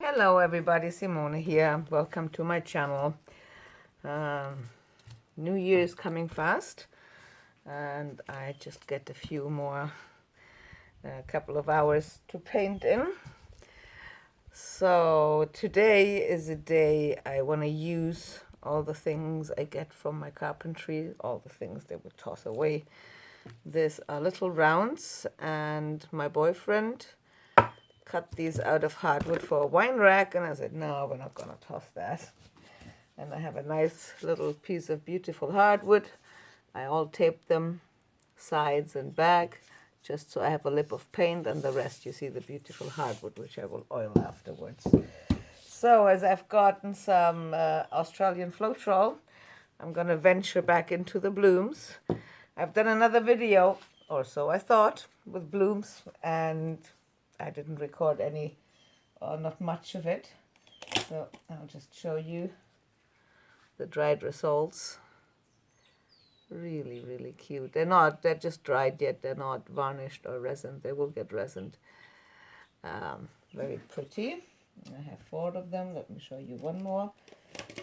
Hello everybody, Simone here. Welcome to my channel. Um, New Year is coming fast and I just get a few more, a couple of hours to paint in. So today is a day I want to use all the things I get from my carpentry, all the things they would toss away. These are little rounds and my boyfriend cut these out of hardwood for a wine rack, and I said, no, we're not going to toss that. And I have a nice little piece of beautiful hardwood. I all taped them sides and back just so I have a lip of paint, and the rest you see the beautiful hardwood, which I will oil afterwards. So as I've gotten some Australian floetrol, I'm going to venture back into the blooms. I've done another video, or so I thought, with blooms, and I didn't record any, or not much of it. So I'll just show you the dried results. Really, really cute. They're just dried yet. They're not varnished or resined. They will get resined. Very pretty. I have 4 of them. Let me show you one more.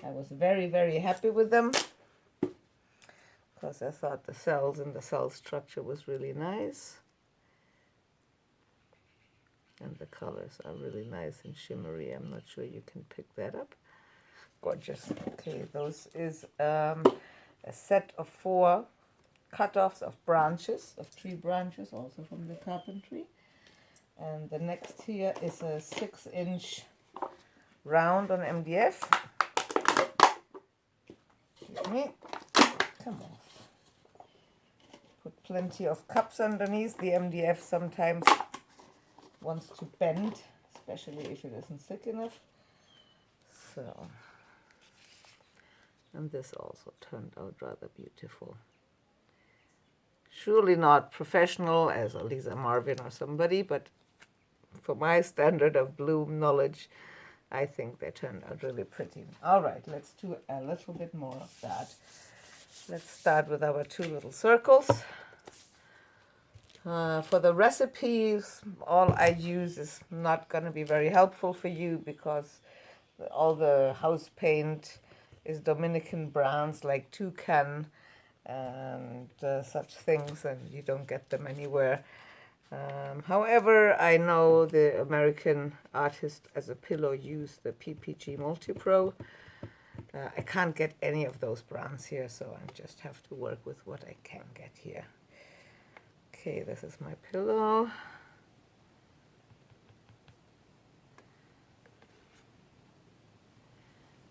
I was very, very happy with them because I thought the cells and the cell structure was really nice. And the colors are really nice and shimmery. I'm not sure you can pick that up. Gorgeous. Okay, those is a set of 4 cut-offs of branches, of tree branches, also from the carpentry. And the next here is a 6-inch round on MDF. Excuse me. Come off. Put plenty of cups underneath. The MDF sometimes wants to bend, especially if it isn't thick enough. So, and this also turned out rather beautiful. Surely not professional as a Lisa Marvin or somebody, but for my standard of bloom knowledge, I think they turned out really pretty. All right, let's do a little bit more of that. Let's start with our 2 little circles. For the recipes, all I use is not going to be very helpful for you because all the house paint is Dominican brands like Toucan and such things, and you don't get them anywhere. However, I know the American artist as a pillow used the PPG Multipro. I can't get any of those brands here, so I just have to work with what I can get here. Okay, this is my pillow.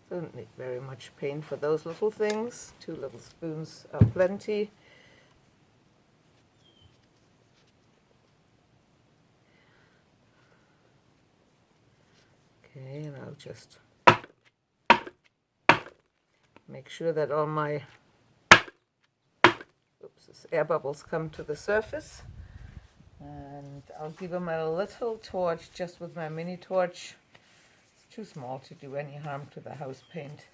Don't need very much paint for those little things. 2 little spoons are plenty. Okay, and I'll just make sure that all my air bubbles come to the surface. And I'll give them a little torch just with my mini torch. It's too small to do any harm to the house paint.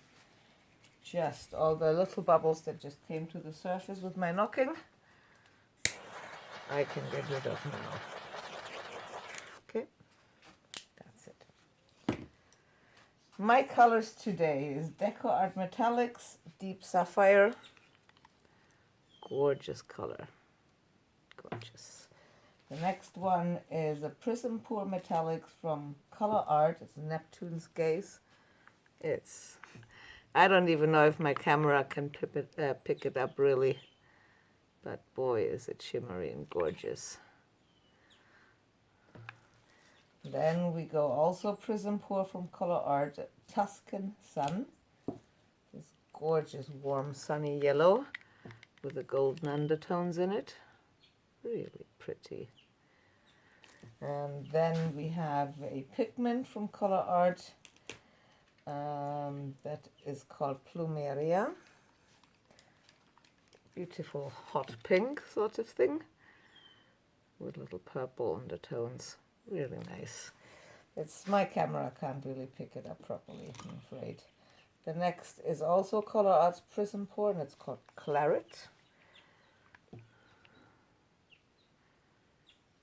Just all the little bubbles that just came to the surface with my knocking, I can get rid of now. Okay, that's it. My colors today is Deco Art Metallics Deep Sapphire. Gorgeous color. Gorgeous. The next one is a Prism Pour Metallics from Color Art. It's Neptune's Gaze. I don't even know if my camera can pick it up really, but boy, is it shimmery and gorgeous. Then we go also Prism Pour from Color Art, Tuscan Sun. This gorgeous warm sunny yellow with the golden undertones in it. Really pretty. And then we have a pigment from Color Art that is called Plumeria. Beautiful hot pink sort of thing with little purple undertones. Really nice. It's my camera can't really pick it up properly, I'm afraid. The next is also Color Art's Prism Pour, and it's called Claret.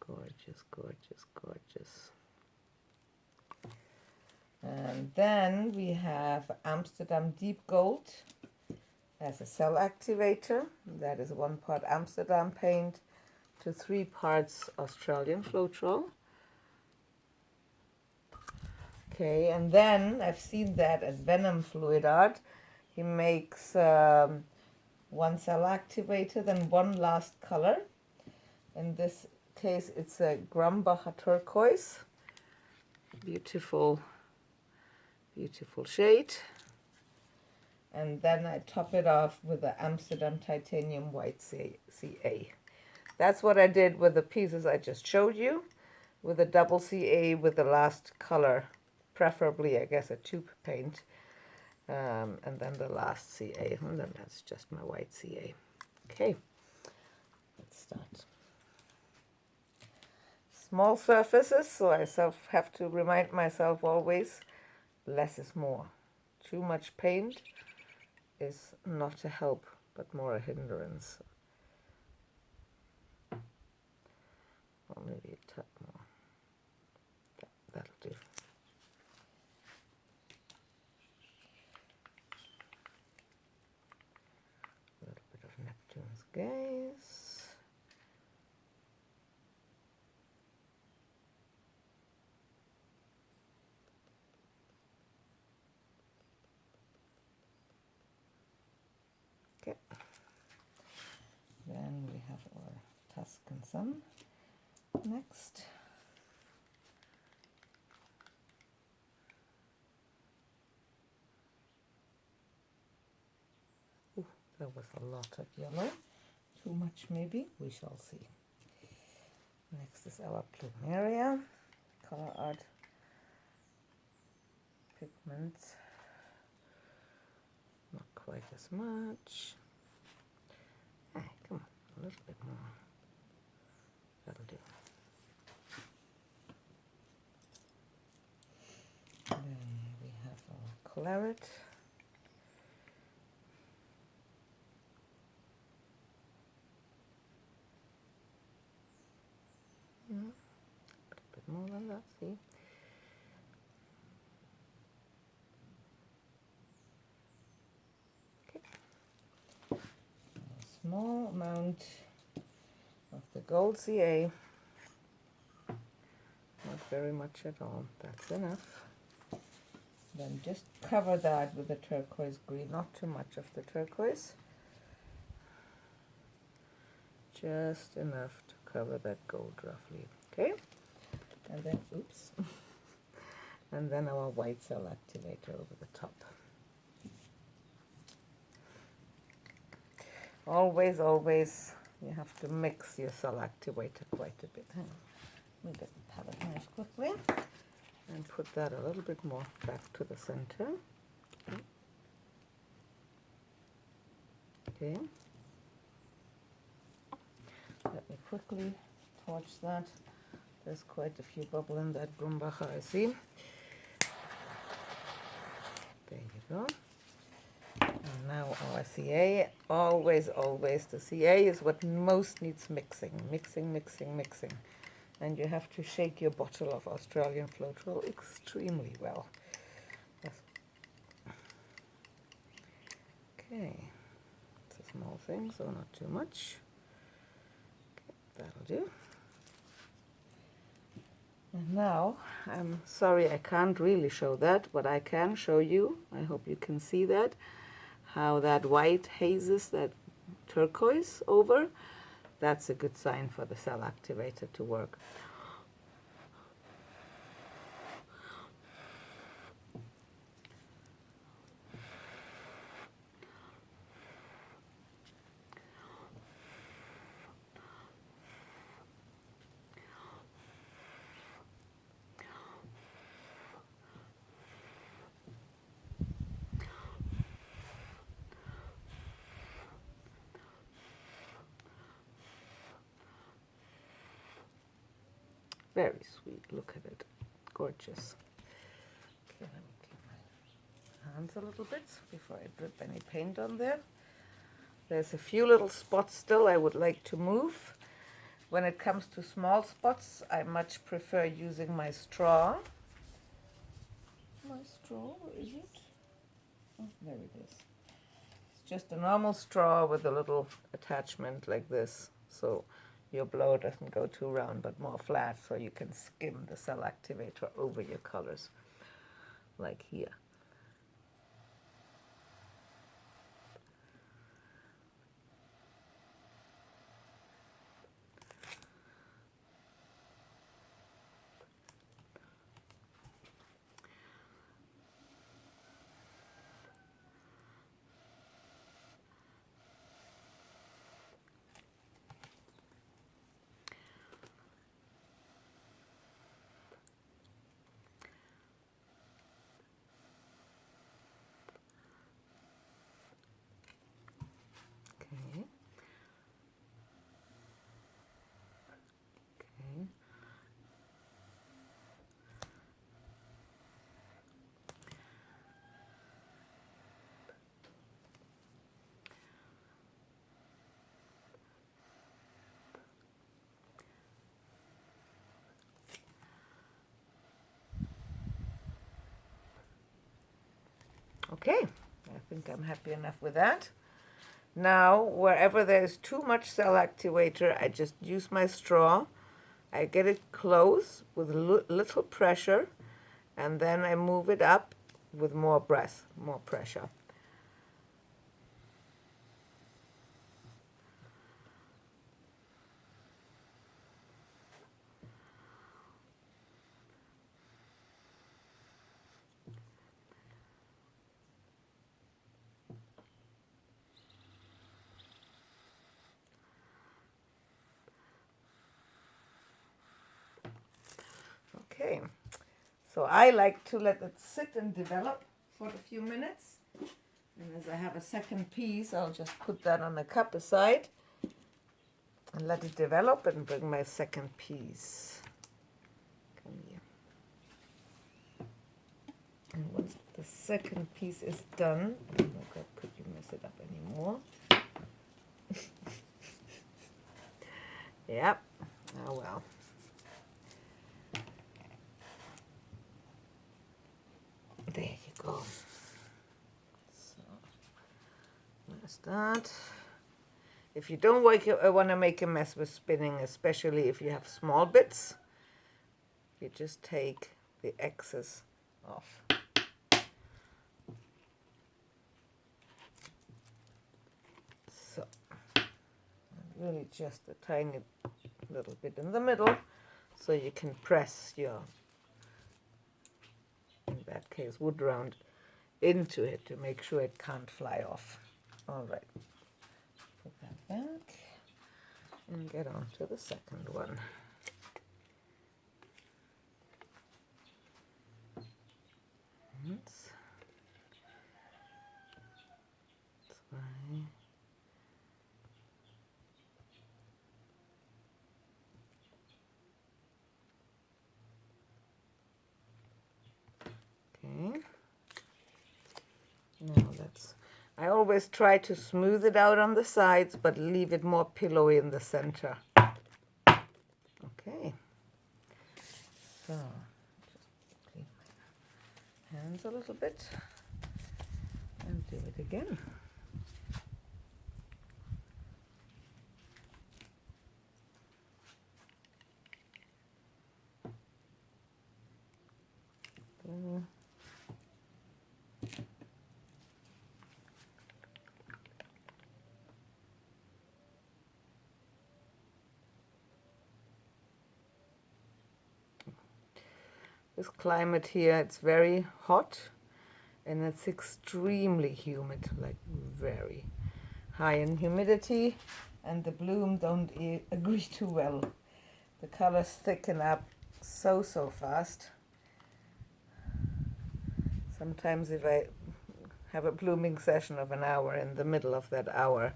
Gorgeous, gorgeous, gorgeous. And then we have Amsterdam Deep Gold as a cell activator. That is 1 part Amsterdam paint to 3 parts Australian Floetrol. Okay, and then I've seen that at Venom Fluid Art. He makes 1 cell activator, then 1 last color. In this case, it's a Grumbacher turquoise. Beautiful, beautiful shade. And then I top it off with the Amsterdam Titanium White CA. That's what I did with the pieces I just showed you, with a double CA with the last color, preferably, I guess, a tube paint, and then the last CA, and then that's just my white CA. Okay, let's start. Small surfaces, so I have to remind myself always, less is more. Too much paint is not a help, but more a hindrance. Or maybe a tad more. That'll do. A little bit of Neptune's Gaze. Okay. Then we have our Tuscan Sun next. Ooh, there was a lot of yellow. Too much maybe, we shall see. Next is our Plumeria, Color Art Pigments. Not quite as much. Hey, come on, a little bit more. That'll do. Then we have our Claret. A bit more than that, see? Okay. A small amount of the gold CA. Not very much at all, that's enough. Then just cover that with the turquoise green, not too much of the turquoise. Just enough to cover that gold roughly, okay? And then, oops, and then our white cell activator over the top. Always, always, you have to mix your cell activator quite a bit. Hang on. Let me get the palette knife quickly and put that a little bit more back to the center. Okay. Let me quickly torch that. There's quite a few bubbles in that Grumbacher, I see. There you go. And now our CA. Always, always, the CA is what most needs mixing. Mixing, mixing, mixing. And you have to shake your bottle of Australian Floetrol extremely well. Yes. Okay. It's a small thing, so not too much. That'll do. And now, I'm sorry I can't really show that, but I can show you, I hope you can see that, how that white hazes that turquoise over. That's a good sign for the cell activator to work. Very sweet, look at it, gorgeous. Okay, let me clean my hands a little bit before I drip any paint on there. There's a few little spots still I would like to move. When it comes to small spots, I much prefer using my straw. straw, is it? Oh, there it is. It's just a normal straw with a little attachment like this, so your blower doesn't go too round but more flat, so you can skim the cell activator over your colors, like here. Okay. Okay. Okay, I think I'm happy enough with that. Now, wherever there's too much cell activator, I just use my straw. I get it close with little pressure, and then I move it up with more breath, more pressure. Okay, so I like to let it sit and develop for a few minutes. And as I have a second piece, I'll just put that on a cup aside and let it develop and bring my second piece. Come here. And once the second piece is done, I'm not going to put you mess it up anymore. Yep. Oh well. There you go. So there's that. If you don't want to make a mess with spinning, especially if you have small bits, you just take the excess off. So really just a tiny little bit in the middle, so you can press your, in that case, wood round into it to make sure it can't fly off. All right, put that back and get on to the second one. Let's try. Okay. Now that's, I always try to smooth it out on the sides, but leave it more pillowy in the center. Okay. So, just clean my hands a little bit and do it again. This climate here, it's very hot and it's extremely humid, like very high in humidity, and the bloom don't agree too well. The colors thicken up so fast. Sometimes if I have a blooming session of an hour, in the middle of that hour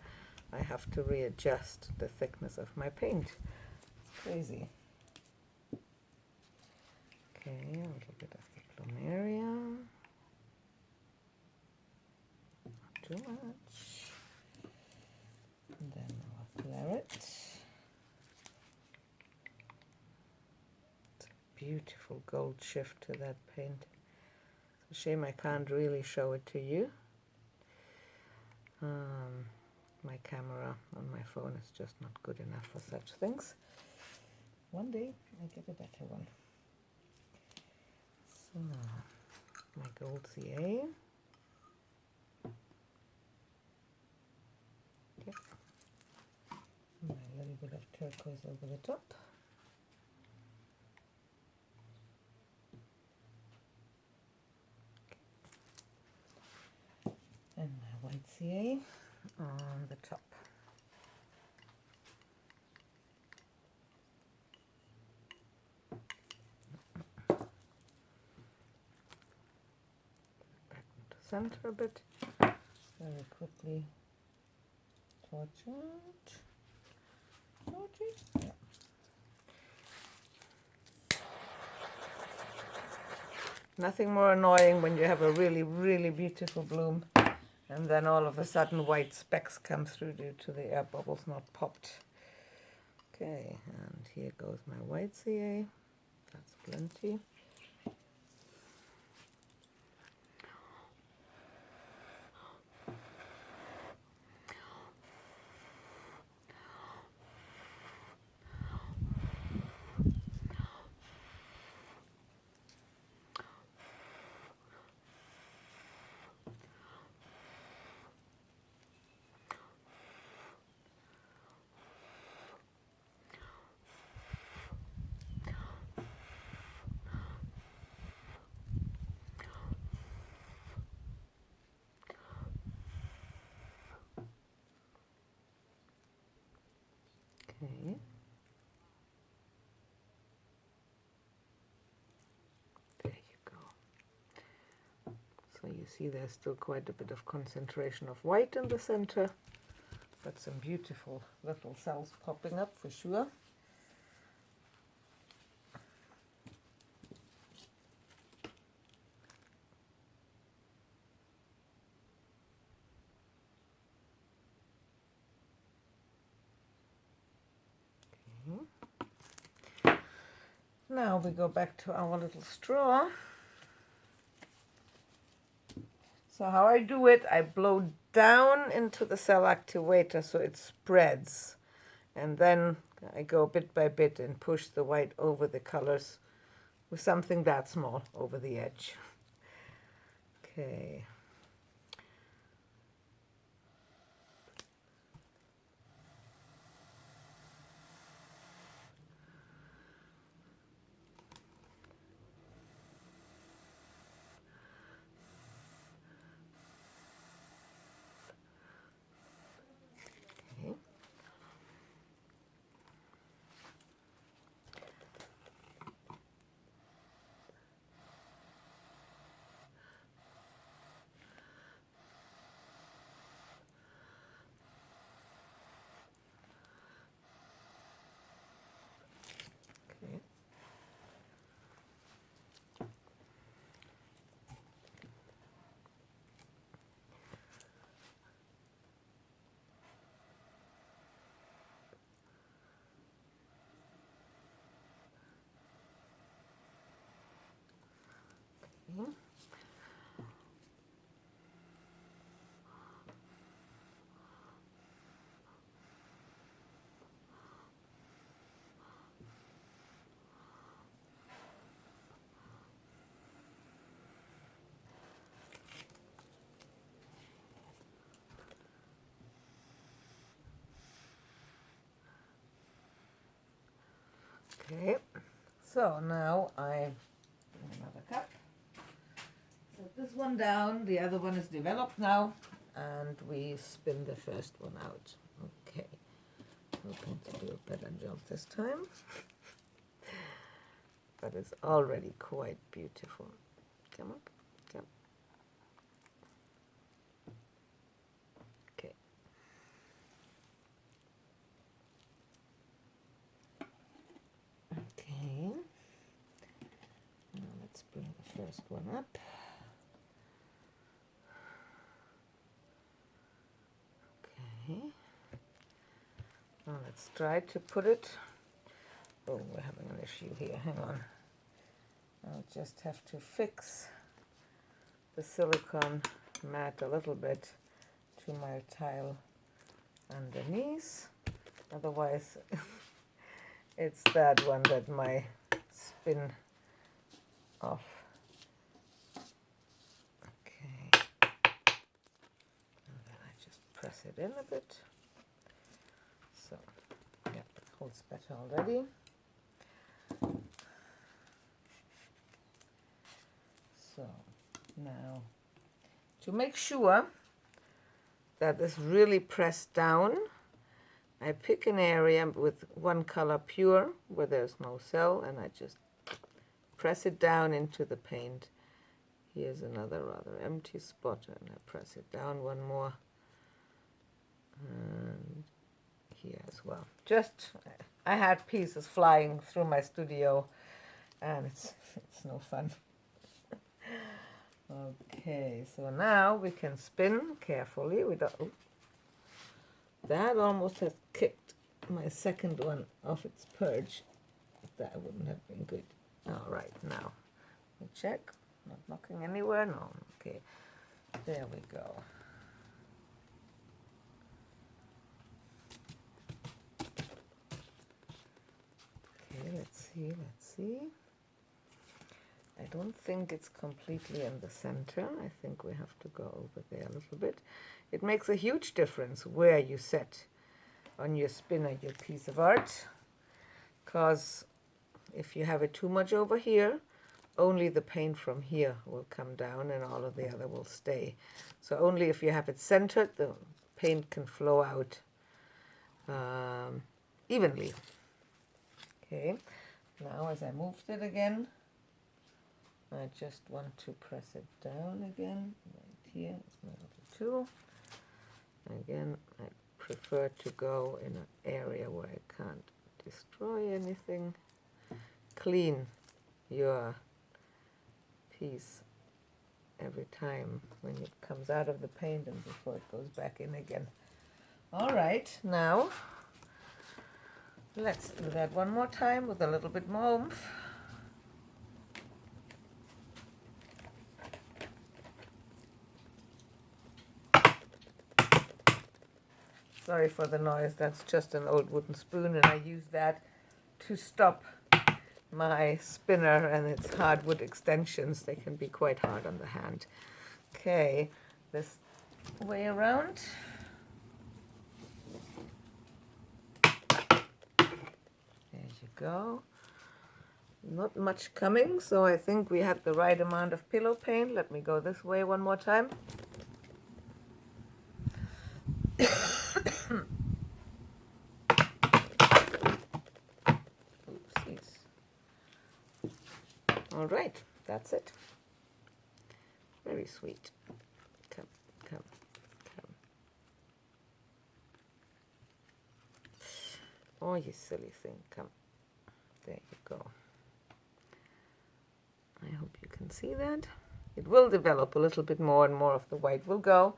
I have to readjust the thickness of my paint. It's crazy. Okay, a little bit of the plumeria. Not too much. And then our claret. It's a beautiful gold shift to that paint. It's a shame I can't really show it to you. My camera on my phone is just not good enough for such things. One day I get a better one. So, my gold CA. Yep. And a little bit of turquoise over the top. And my white CA on the top. Back into center a bit. Very quickly torch it. Torch it. Yeah. Nothing more annoying when you have a really, really beautiful bloom and then all of a sudden white specks come through due to the air bubbles not popped. Okay, and here goes my white CA. That's plenty. Okay. There you go. So you see there's still quite a bit of concentration of white in the center, but some beautiful little cells popping up for sure. Okay. Now we go back to our little straw. So how I do it, I blow down into the cell activator so it spreads. And then I go bit by bit and push the white over the colors with something that small over the edge. Okay. Okay. Okay. Okay. Okay, so now I bring another cup. Set this one down, the other one is developed now, and we spin the first one out. Okay, hoping to do a better job this time, but it's already quite beautiful. Come up, come. Okay. Okay, now let's bring the first one up. Okay, now let's try to put it. Oh, we're having an issue here, hang on. I'll just have to fix the silicone mat a little bit to my tile underneath. Otherwise, it's that one that might spin off. Okay. And then I just press it in a bit. So, yeah, it holds better already. So, now, to make sure that is really pressed down, I pick an area with one color pure where there's no cell, and I just press it down into the paint. Here's another rather empty spot, and I press it down one more, and here as well. Just, I had pieces flying through my studio, and it's no fun. Okay, so now we can spin carefully. We don't. Oops. That almost has kicked my second one off its perch. That wouldn't have been good. All right, now we check. Not knocking anywhere. No. Okay, there we go. Okay, let's see. I don't think it's completely in the center. I think we have to go over there a little bit. It makes a huge difference where you set on your spinner your piece of art, because if you have it too much over here, only the paint from here will come down and all of the other will stay. So only if you have it centered, the paint can flow out evenly. Okay, now as I moved it again, I just want to press it down again, right here, number 2. Again, I prefer to go in an area where I can't destroy anything. Clean your piece every time when it comes out of the paint and before it goes back in again. All right, now let's do that one more time with a little bit more oomph. Sorry for the noise, that's just an old wooden spoon, and I use that to stop my spinner and its hardwood extensions. They can be quite hard on the hand. Okay, this way around. There you go. Not much coming, so I think we had the right amount of pillow paint. Let me go this way one more time. Oopsies. All right, that's it. Very sweet. Come. Oh, you silly thing, come. There you go. I hope you can see that. It will develop a little bit more and more of the white will go,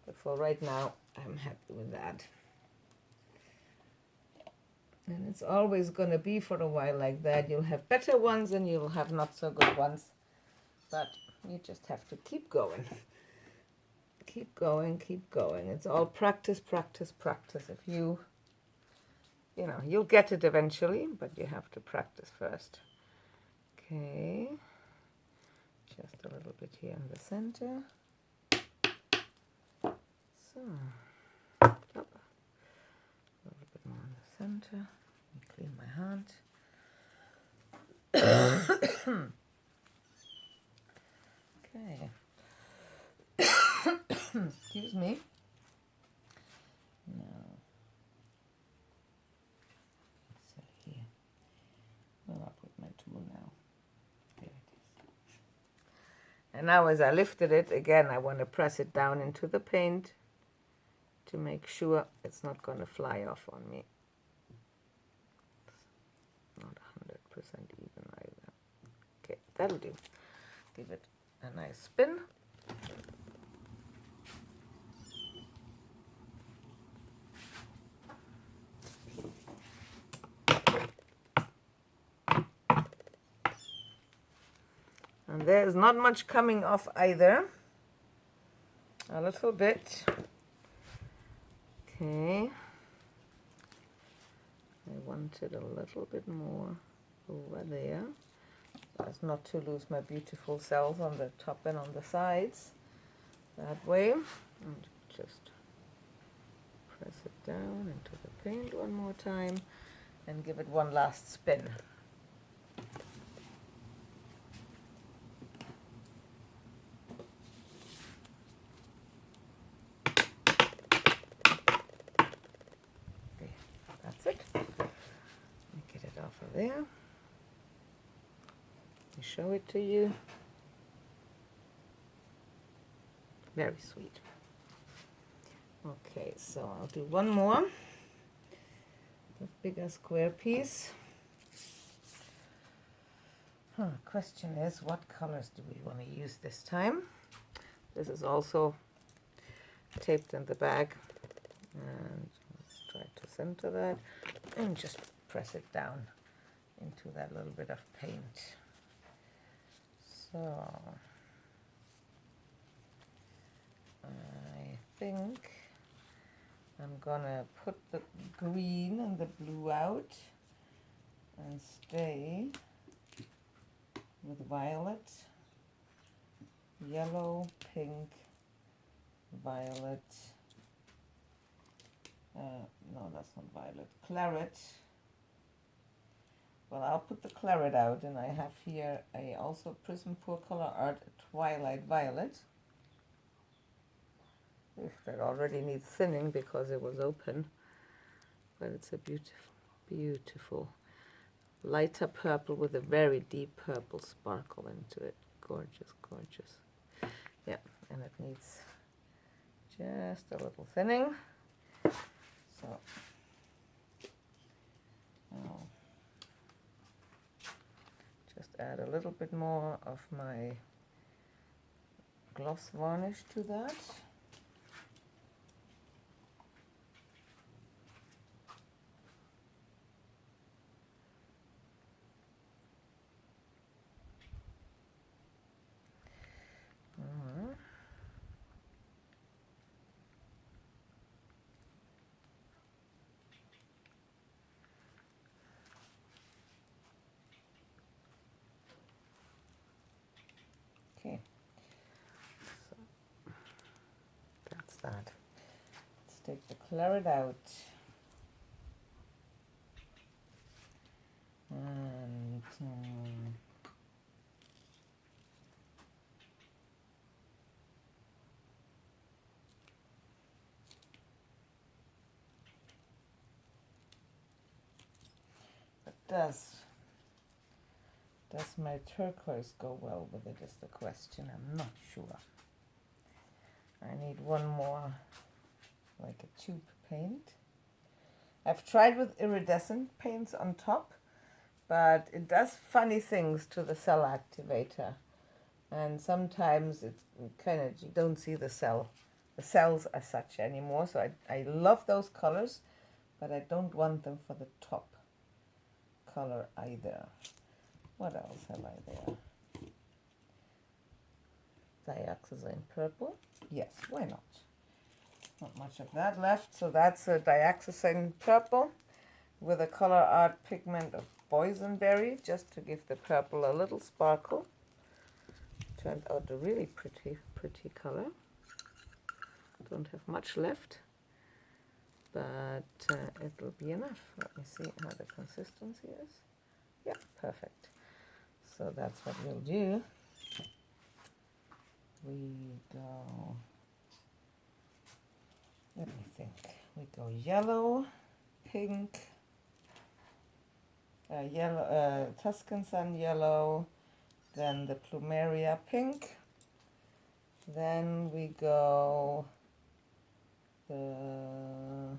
but for right now, I'm happy with that. And it's always going to be for a while like that. You'll have better ones and you'll have not so good ones, but you just have to keep going. Keep going. It's all practice. If you know, you'll get it eventually, but you have to practice first. Okay. Just a little bit here in the center. So, up. A little bit more in the center. Clean my hand. Okay. Excuse me. Now, so here. Where I put my tool now? There it is. And now as I lifted it, again, I want to press it down into the paint to make sure it's not going to fly off on me. Not 100% even either. Okay, that'll do. Give it a nice spin. And there's not much coming off either. a little bit. Okay. I want it a little bit more over there, so as not to lose my beautiful cells on the top and on the sides. That way, and just press it down into the paint one more time and give it one last spin. Okay, that's it. Get it off of there. I show it to you. Very sweet. Okay, so I'll do one more. The bigger square piece. Question is, what colors do we want to use this time? This is also taped in the bag. And let's try to center that and just press it down into that little bit of paint. So I think I'm gonna put the green and the blue out and stay with violet, yellow, pink, violet, no, that's not violet, claret. Well, I'll put the claret out, and I have here also Prism Pour Color Art Twilight Violet. That already needs thinning because it was open, but it's a beautiful, beautiful lighter purple with a very deep purple sparkle into it. Gorgeous, gorgeous. Yeah, and it needs just a little thinning. So I'll just add a little bit more of my gloss varnish to that. Okay, so that's that. Let's take the claret out. And does my turquoise go well with it is the question. I'm not sure. I need one more, like a tube paint. I've tried with iridescent paints on top, but it does funny things to the cell activator. And sometimes it kind of, you don't see the cells as such anymore. So I love those colors, but I don't want them for the top color either. What else have I there? Dioxazine purple. Yes, why not? Not much of that left. So that's a dioxazine purple with a color art pigment of boysenberry, just to give the purple a little sparkle. Turned out a really pretty color. Don't have much left, but it'll be enough. Let me see how the consistency is. Yeah, perfect. So that's what we'll do. We go, let me think. We go yellow, pink, Tuscan Sun yellow, then the Plumeria pink, then we go the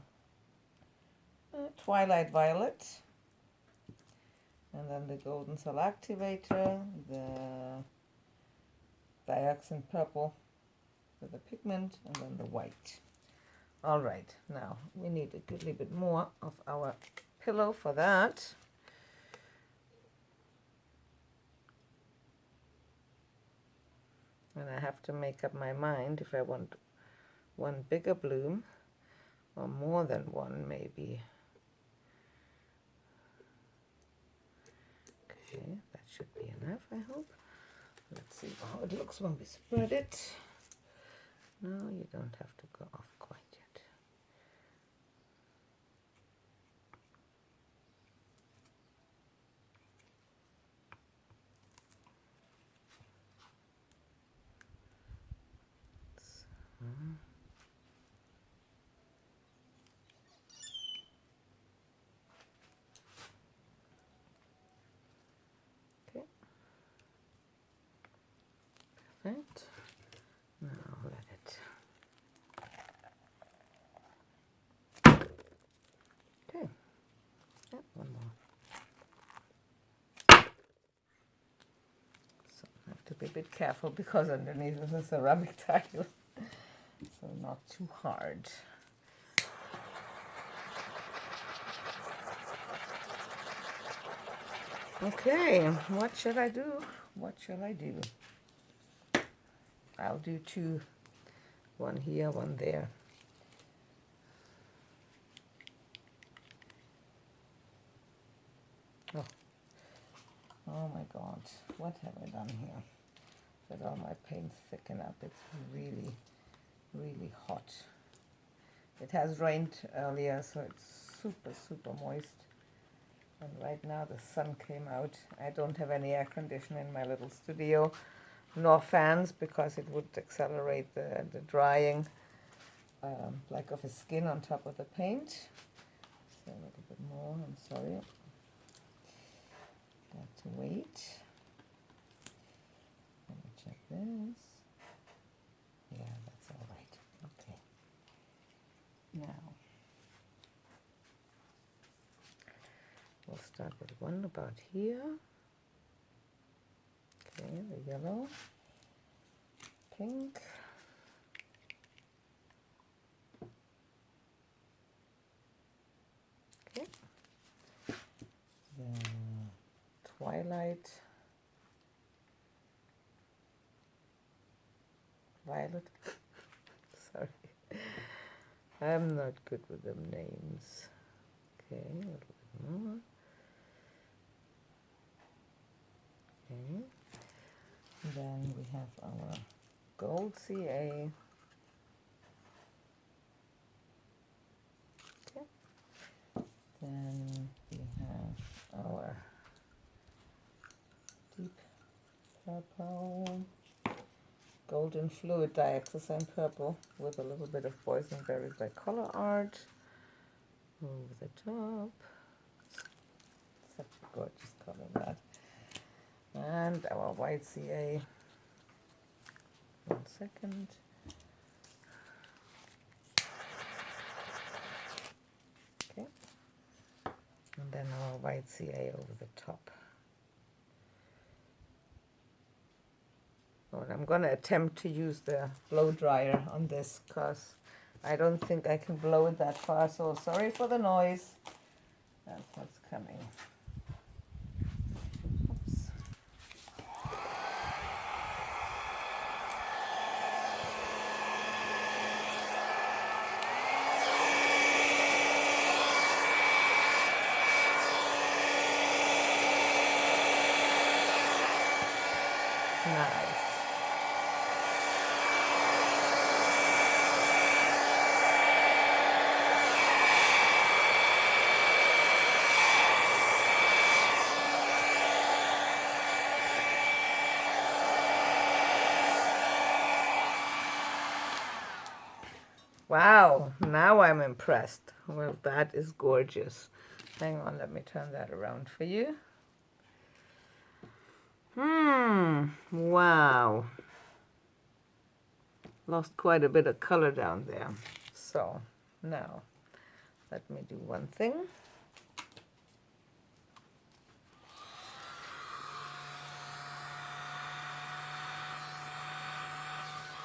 Twilight Violet, and then the Golden Cell Activator, the Dioxin Purple with the pigment, and then the white. All right, now we need a good little bit more of our pillow for that. And I have to make up my mind if I want one bigger bloom, or more than one maybe. Okay, that should be enough, I hope. Let's see how it looks when we spread it. No, you don't have to go off quite yet. Okay, perfect. Now let it. Okay, yeah, one more. So I have to be a bit careful because underneath is a ceramic tile, so not too hard. Okay, what should I do? What shall I do? I'll do two. One here, one there. Oh, oh my God, what have I done here? Let all my paints thicken up. It's really, really hot. It has rained earlier, so it's super, super moist. And right now the sun came out. I don't have any air conditioning in my little studio, nor fans, because it would accelerate the drying, like of a skin on top of the paint. So a little bit more, I'm sorry. Got to wait. Let me check this. Yeah, that's all right. Okay. Now, we'll start with one about here. Okay, the yellow, pink. Okay. The twilight violet. Sorry, I'm not good with them names. Okay, a little bit more. Okay, then we have our gold CA. Okay, then we have our deep purple, golden fluid dioxazine purple with a little bit of boysenberry by Color Art over the top. Such a gorgeous color, that. And our white CA. 1 second. Okay. And then our white CA over the top. Oh, and I'm going to attempt to use the blow dryer on this because I don't think I can blow it that far, so sorry for the noise. That's what's coming. Oops. Nice. Wow, now I'm impressed. Well, that is gorgeous. Hang on, let me turn that around for you. Wow. Lost quite a bit of color down there. So, now, let me do one thing.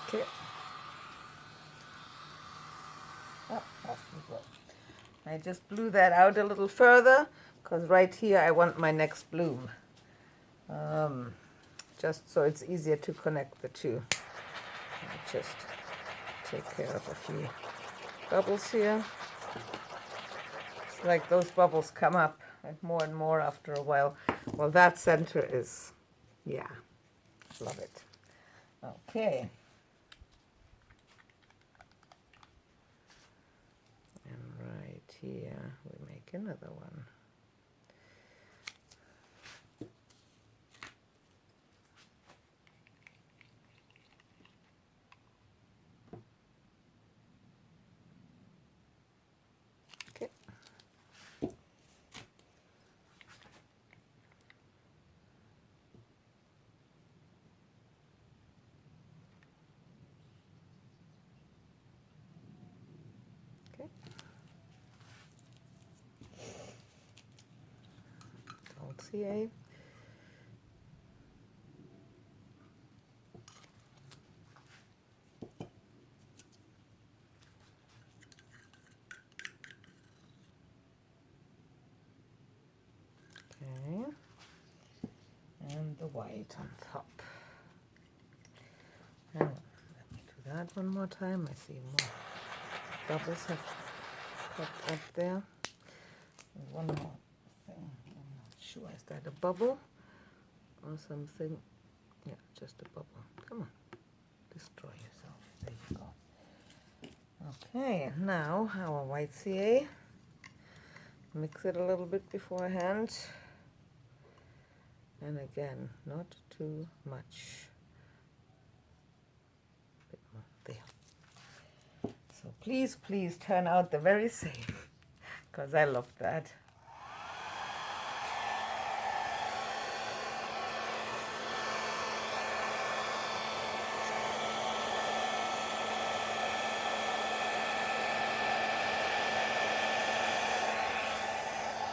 Okay. Oh, off we go. I just blew that out a little further because right here I want my next bloom. Just so it's easier to connect the two. Just take care of a few bubbles here. It's like those bubbles come up more and more after a while. Well, that center is, yeah, love it. Okay. And right here, we make another one. Okay. Okay. Alt-CA. Okay. And the white on top. Hang on, let me do that one more time. I see more bubbles have popped up there. And one more thing. I'm not sure. Is that a bubble or something? Yeah, just a bubble. Come on. Destroy yourself. There you go. Okay, now our white CA. Mix it a little bit beforehand. And again, not too much. A bit more there. So please, please turn out the very same, because I love that.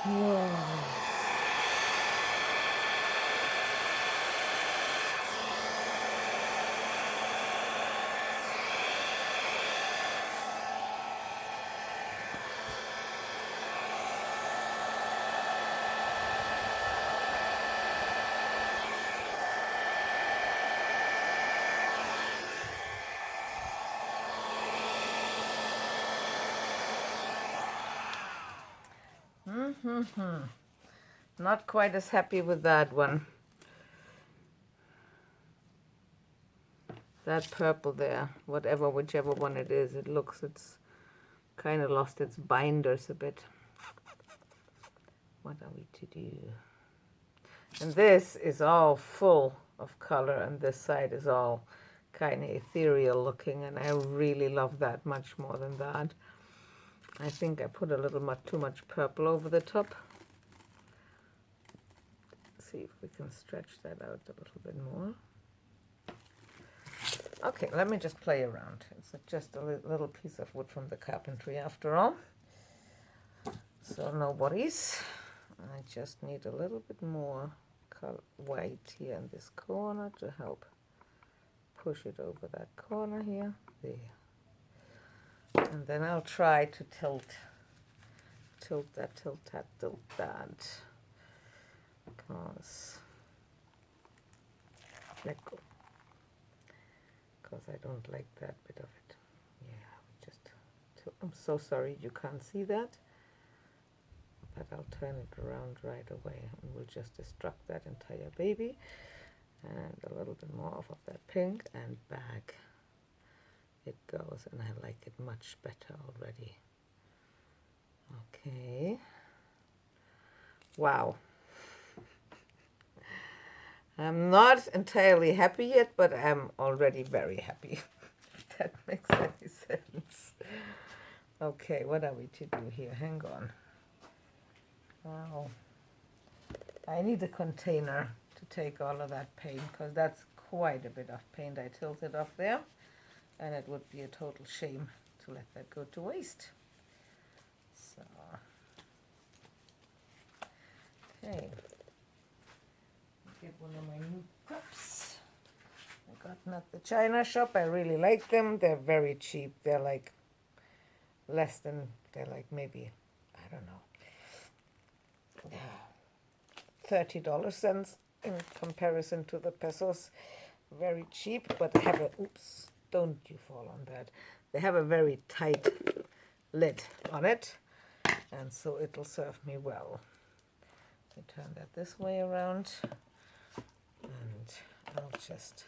Whoa. Not quite as happy with that one. That purple there, whichever one it is, it's kind of lost its binders a bit. What are we to do? And this is all full of color, and this side is all kind of ethereal looking, and I really love that much more than that. I think I put a little too much purple over the top. See if we can stretch that out a little bit more. Okay, let me just play around. It's just a little piece of wood from the carpentry after all. So no worries. I just need a little bit more white here in this corner to help push it over that corner here. There. And then I'll try to tilt that. Because let go. Because I don't like that bit of it. Yeah, I'm so sorry you can't see that, but I'll turn it around right away, and we'll just destruct that entire baby. And a little bit more off of that pink, and back it goes, and I like it much better already. Okay. Wow. I'm not entirely happy yet, but I'm already very happy. If that makes any sense. Okay, what are we to do here? Hang on. Wow. I need a container to take all of that paint, because that's quite a bit of paint I tilted off there, and it would be a total shame to let that go to waste. So, okay. Get one of my new cups. I got them at the China shop. I really like them. They're very cheap. They're like they're like maybe, I don't know, $30 in comparison to the pesos. Very cheap, but have a, oops, don't you fall on that. they have a very tight lid on it, and so it'll serve me well. I turn that this way around, and I'll just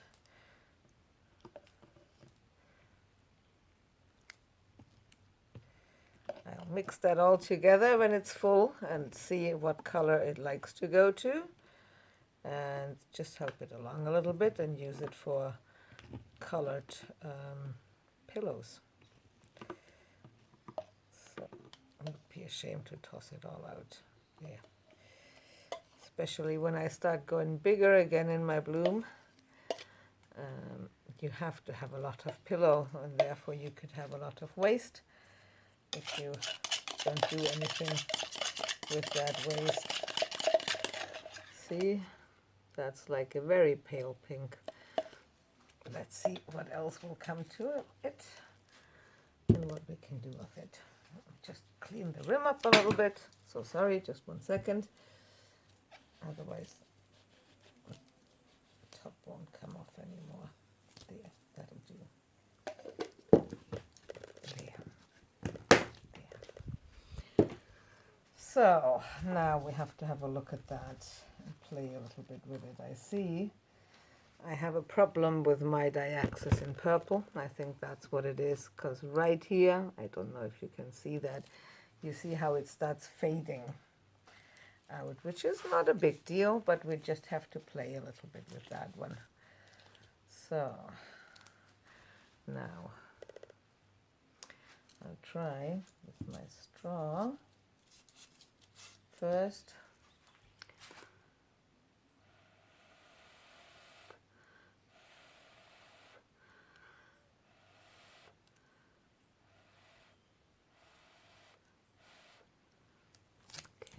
I'll mix that all together when it's full and see what color it likes to go to, and just help it along a little bit and use it for colored pillows. So I would be ashamed to toss it all out. Yeah. Especially when I start going bigger again in my bloom. You have to have a lot of pillow, and therefore you could have a lot of waste if you don't do anything with that waste. See, that's like a very pale pink. Let's see what else will come to it and what we can do with it. Just clean the rim up a little bit. So sorry, just 1 second. Otherwise, the top won't come off anymore. There, that'll do. There. There. So now we have to have a look at that and play a little bit with it. I see I have a problem with my diaxis in purple. I think that's what it is, because right here, I don't know if you can see that, you see how it starts fading out, which is not a big deal, but we just have to play a little bit with that one. So now I'll try with my straw first.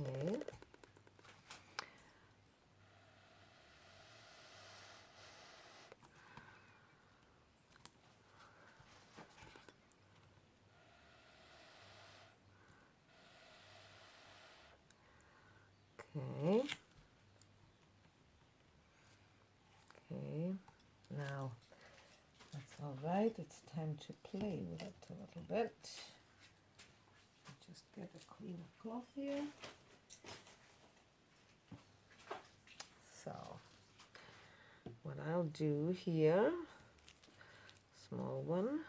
Okay. Okay. Okay. Now that's all right. It's time to play with it a little bit. Just get a clean cloth here. So what I'll do here, small one,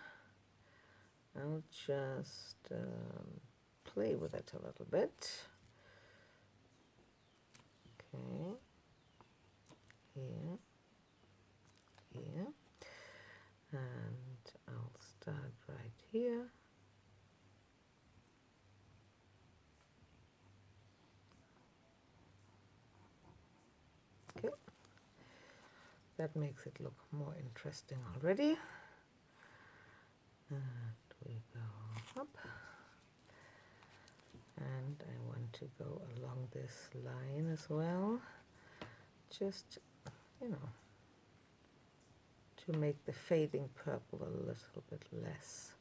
I'll just play with it a little bit. Okay, here, here, and I'll start right here. Okay, that makes it look more interesting already. And we go up, and I want to go along this line as well, just, you know, to make the fading purple a little bit less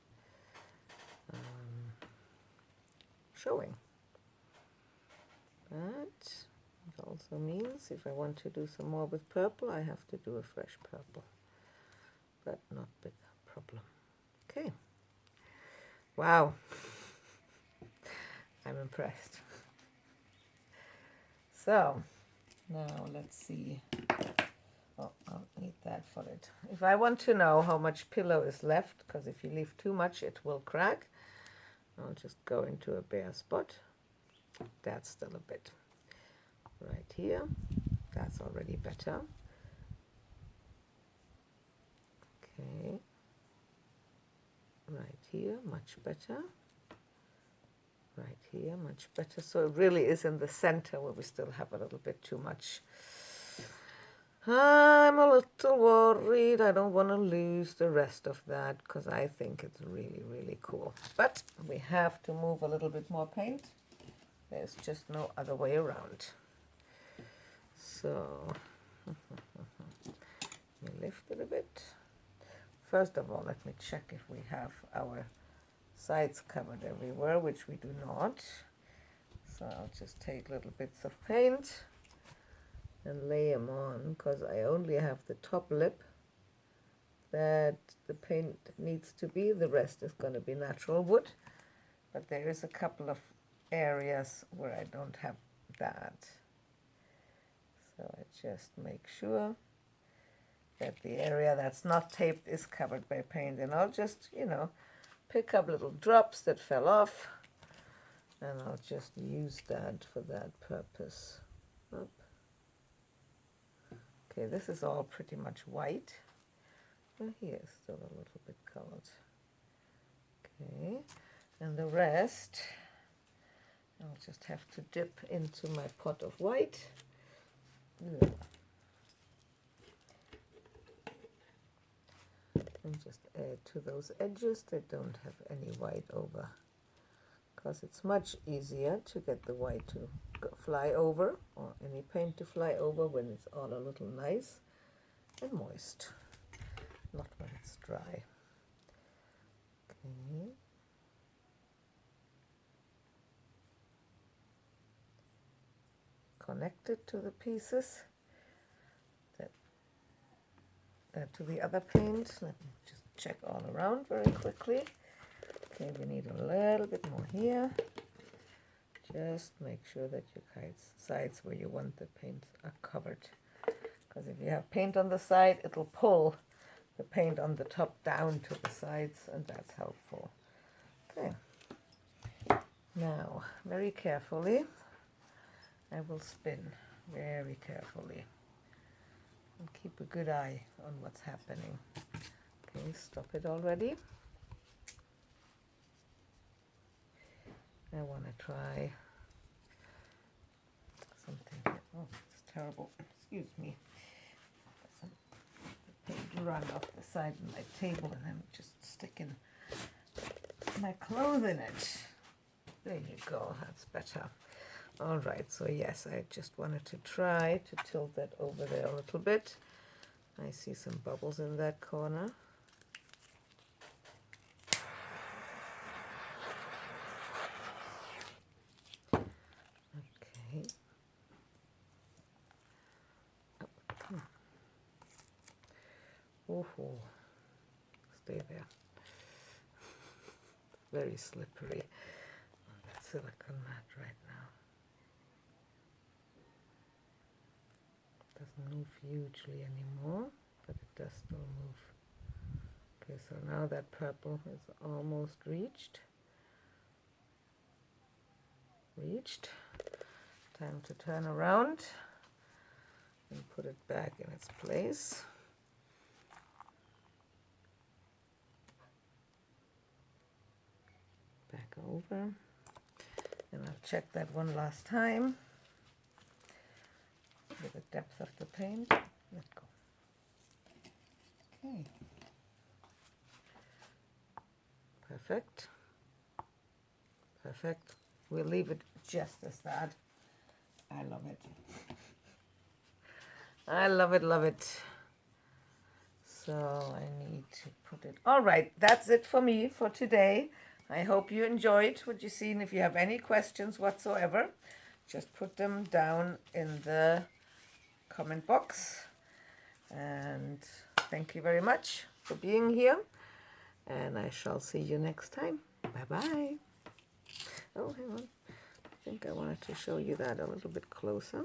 showing. But it also means if I want to do some more with purple, I have to do a fresh purple, but not big problem. Okay. Wow. I'm impressed. So now let's see. Oh, I'll need that for it. If I want to know how much pillow is left, because if you leave too much, it will crack, I'll just go into a bare spot. That's still a bit. Right here. That's already better. Okay. Right here, much better. Right here, much better. So it really is in the center where we still have a little bit too much. I'm a little worried. I don't want to lose the rest of that because I think it's really, really cool. But we have to move a little bit more paint. There's just no other way around. So, let me lift it a bit. First of all, let me check if we have our sides covered everywhere, which we do not. So I'll just take little bits of paint and lay them on, because I only have the top lip that the paint needs to be. The rest is going to be natural wood. But there is a couple of areas where I don't have that. So I just make sure that the area that's not taped is covered by paint. And I'll just, pick up little drops that fell off. And I'll just use that for that purpose. Oop. Okay, this is all pretty much white. Well, here is still a little bit colored. Okay, and the rest, I'll just have to dip into my pot of white. Yeah. And just add to those edges that don't have any white over. Because it's much easier to get the white to fly over, or any paint to fly over, when it's all a little nice and moist, not when it's dry. Okay. Connect it to the pieces, to the other paint. Let me just check all around very quickly. Okay, we need a little bit more here. Just make sure that your sides where you want the paint are covered. Because if you have paint on the side, it'll pull the paint on the top down to the sides, and that's helpful. Okay. Now, very carefully, I will spin very carefully. And keep a good eye on what's happening. Okay, stop it already. I want to try something here. Oh, it's terrible. Excuse me. Some paint run off the side of my table, and I'm just sticking my clothes in it. There you go. That's better. All right. So yes, I just wanted to try to tilt that over there a little bit. I see some bubbles in that corner. Oh, stay there. Very slippery on that silicone mat right now. Doesn't move hugely anymore, but it does still move. Okay, so now that purple is almost reached. Time to turn around and put it back in its place. Back over, and I'll check that one last time with the depth of the paint. Let go. Okay. Perfect. Perfect. We'll leave it just as that. I love it. I love it, love it. So I need to put it. All right, that's it for me for today. I hope you enjoyed what you've seen. If you have any questions whatsoever, just put them down in the comment box. And thank you very much for being here. And I shall see you next time. Bye-bye. Oh, hang on. I think I wanted to show you that a little bit closer.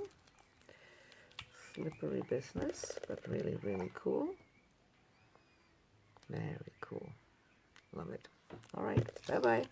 Slippery business, but really, really cool. Very cool. Love it. All right. Bye-bye.